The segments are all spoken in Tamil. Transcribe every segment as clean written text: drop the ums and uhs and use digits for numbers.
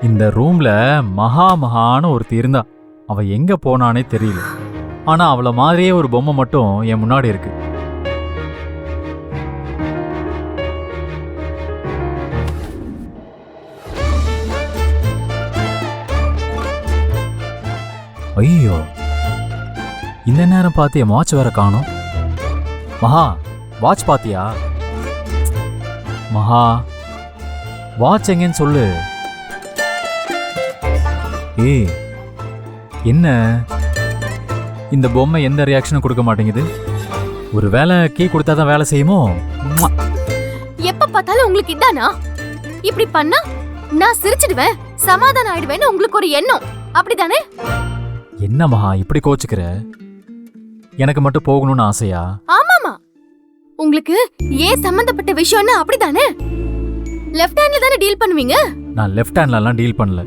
இந்த ரூம்ல மகான்னு ஒருத்தி இருந்தா. அவ எங்க போனானே தெரியல. ஆனா அவள மாதிரியே ஒரு பொம்மை மட்டும் என் முன்னாடி இருக்கு. ஐயோ, இந்த நேரம் பார்த்து என் வாட்ச் வேற காணோம். மகா, வாட்ச் பாத்தியா? மகா, வாட்ச் எங்கன்னு சொல்லு. ஏய், என்ன இந்த பொம்மை எந்த ரியாக்ஷனும் கொடுக்க மாட்டேங்குது? ஒரு வேலை கீ கொடுத்தாதான் வேலை செய்யுமோ? ம்மா. எப்ப பார்த்தாலும் உங்களுக்கு இதானா? இப்படி பண்ணா நான் சிரிச்சிடுவேன், சமாதானம் ஆயிடுவேன்னு உங்களுக்கு ஒரு எண்ணம், அப்படிதானே? என்ன மகா இப்படி கோச்சுக்கிற? எனக்கு மட்டும் போகணும்னு ஆசையா? ஆமாமா, உங்களுக்கு ஏன் சம்பந்தப்பட்ட விஷயம்னா அப்படிதானே? லெஃப்ட் ஹேண்ட்ல தானே டீல் பண்ணுவீங்க. நான் லெஃப்ட் ஹேண்ட்லலாம் டீல் பண்ணல.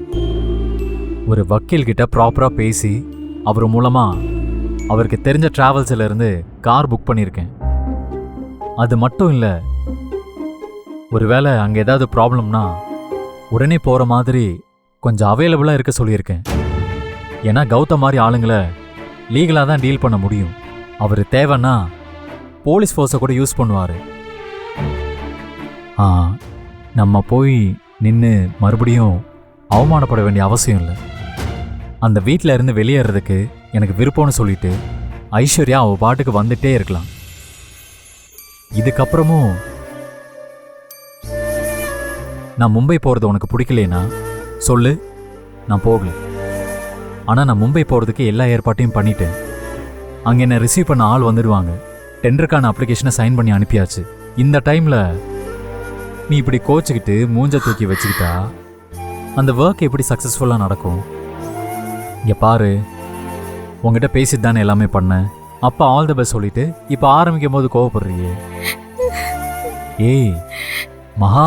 ஒரு வக்கீல் கிட்ட ப்ராப்பரா பேசி அவர் மூலமா அவருக்கு தெரிஞ்ச டிராவல்ஸ்ல இருந்து கார் புக் பண்ணியிருக்கேன். அது மட்டும் இல்ல, ஒருவேளை அங்க ஏதாவது ப்ராப்ளம்னா உடனே போற மாதிரி கொஞ்சம் அவைலபிளா இருக்க சொல்லியிருக்கேன். ஏன்னா கௌதம் மாதிரி ஆளுங்களை லீகலாக தான் டீல் பண்ண முடியும். அவர் தேவைன்னா போலீஸ் ஃபோர்ஸை கூட யூஸ் பண்ணுவார். நம்ம போய் நின்று மறுபடியும் அவமானப்பட வேண்டிய அவசியம் இல்லை. அந்த வீட்டில் இருந்து வெளியேறதுக்கு எனக்கு விருப்பம்னு சொல்லிட்டு ஐஸ்வர்யா அவள் பாட்டுக்கு வந்துட்டே இருக்கலாம். இதுக்கப்புறமும் நான் மும்பை போகிறது உனக்கு பிடிக்கலேனா சொல்லு, நான் போகல. ஆனால் நான் மும்பை போகிறதுக்கு எல்லா ஏற்பாட்டையும் பண்ணிட்டேன். அங்கே என்னை ரிசீவ் பண்ண ஆள் வந்துடுவாங்க. டெண்டருக்கான அப்ளிகேஷனை சைன் பண்ணி அனுப்பியாச்சு. இந்த டைமில் நீ இப்படி கோச்சிக்கிட்டு மூஞ்ச தூக்கி வச்சுக்கிட்டா அந்த ஒர்க் எப்படி சக்ஸஸ்ஃபுல்லாக நடக்கும்? இங்கே பாரு, உங்ககிட்ட பேசிட்டு தானே எல்லாமே பண்ணேன். அப்போ ஆல் தி பெஸ்ட் சொல்லிட்டு இப்போ ஆரம்பிக்கும் போது கோவப்படுறியே. ஏய் மகா,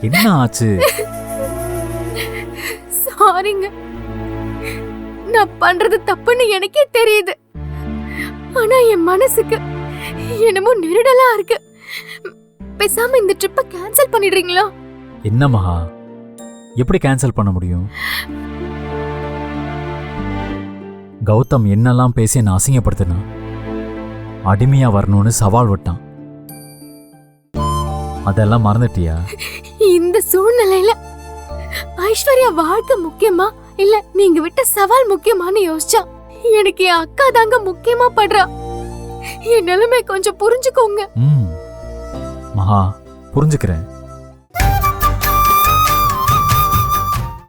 என்ன ஆச்சு? சாரிங்க, நான் பண்றது தப்புன்னு எனக்கே தெரியுது. ஆனா என் மனசுக்கு என்னமோ நெருடலா இருக்கு. பேசாம இந்த ட்ரிப்பை கேன்சல் பண்ணிடுறீங்களா? என்ன மகா, எப்படி கேன்சல் பண்ண முடியும்? கௌதம் என்னெல்லாம் பேசி என்ன அசிங்கப்படுத்தினான். அடிமையா வரணும்னு சவால் விட்டான். அதெல்லாம் மறந்துட்டியா? இந்த சூழ்நிலையில ஐஸ்வர்யா வாழ்க்கை முக்கியமா இல்ல நீங்க விட்ட சவால் முக்கியமான்னு யோசிச்சா எனக்கு என் அக்கா தாங்க முக்கியமா படுறா. என் நிலைமை கொஞ்சம் புரிஞ்சுக்கோங்க. மகா, புரிஞ்சுக்கிறேன்.